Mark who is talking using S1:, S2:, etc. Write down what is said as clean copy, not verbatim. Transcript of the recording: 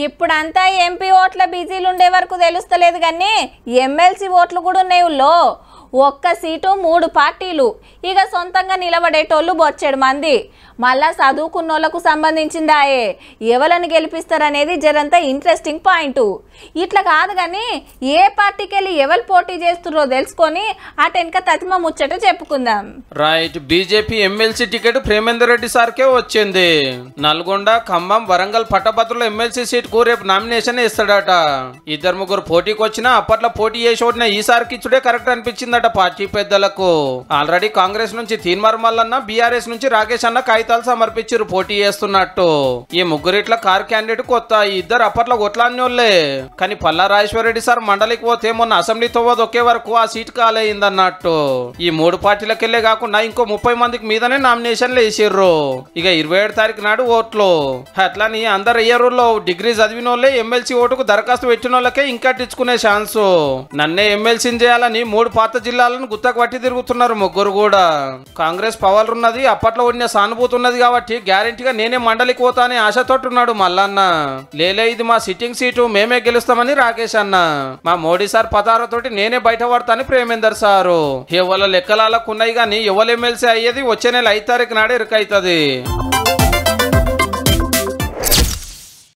S1: ఇప్పుడంతా ఎంపీ ఓట్ల బిజీలు ఉండే వరకు తెలుస్తలేదు కానీ ఎమ్మెల్సీ ఓట్లు కూడా ఉన్నాయి ఊళ్ళో. ఒక్క సీటు 3 పార్టీలు, ఇక సొంతంగా నిలబడేటోళ్ళు బొచ్చెడు మంది. మళ్ళా చదువుకున్నోళ్లకు సంబంధించిందాయే. ఎవరిని గెలిపిస్తారనేది జరంతా ఇంట్రెస్టింగ్ పాయింట్. ఇట్లా కాదు కానీ ఏ పార్టీకి వెళ్ళి ఎవరు పోటీ చేస్తున్నారో తెలుసుకొని అటెనక తతిమ ముచ్చట చెప్పుకుందాం.
S2: Right, BJP MLC ticket Premender Reddy సార్కే వచ్చింది. నల్గొండ, ఖమ్మం, వరంగల్ పట్టభద్రుల ఎమ్మెల్సీ సీట్ కు రేపు నామినేషన్ ఇస్తాడట. 2-3 పోటీకి వచ్చినా అప్పట్లో పోటీ చేసి ఓడిన ఈసారికి ఇచ్చుడే కరెక్ట్ అనిపించిందట పార్టీ పెద్దలకు. ఆల్రెడీ కాంగ్రెస్ నుంచి తీన్మార్ మల్లన్న, బీఆర్ఎస్ నుంచి రాకేష్ అన్న కాగితాలు సమర్పించారు పోటీ చేస్తున్నట్టు. ఈ ముగ్గురిట్ల కార్ క్యాండిడేట్ కొత్త, ఈ ఇద్దరు అప్పట్లో కొట్లాన్యోళ్లే. కానీ పల్లా రాజేశ్వరరెడ్డి సార్ మండలికి పోతే మొన్న అసెంబ్లీ తొవ్వదొక్కే వరకు ఆ సీట్ కాలేయిందన్నట్టు. ఈ 3 పార్టీలకెళ్లే కాకుండా ఇంకో 30 మందికి మీదనే నామినేషన్లు వేసిర్రు. ఇక 27 తారీఖు నాడు ఓట్లు. అట్లని అందరు ఇయర్లో డిగ్రీ చదివిన వాళ్ళే ఎమ్మెల్సీ ఓటుకు దరఖాస్తు పెట్టిన వాళ్ళకే ఇంకా ఇచ్చుకునే ఛాన్సు. నన్నే ఎమ్మెల్సీని చేయాలని 3 పాత జిల్లాలను గుత్తకు పట్టి తిరుగుతున్నారు ముగ్గురు కూడా. కాంగ్రెస్ పవర్ ఉన్నది, అప్పట్లో ఉన్న సానుభూతి ఉన్నది కాబట్టి గ్యారెంటీగా నేనే మండలికి పోతానే ఆశతోటున్నాడు మల్లన్న. లేలే, ఇది మా సిట్టింగ్ సీటు, మేమే గెలుస్తామని రాకేష్ అన్న. మా మోడీ సార్ పతారతోటి నేనే బయట పడతాని ప్రేమేందర్ సారు. ఎవరి లెక్కలాలకు ఉన్నాయి కానీ ఎవరు ఎమ్మెల్సీ అయ్యేది వచ్చే నెల 5 తారీఖు నాడే ఇరుకైతుంది.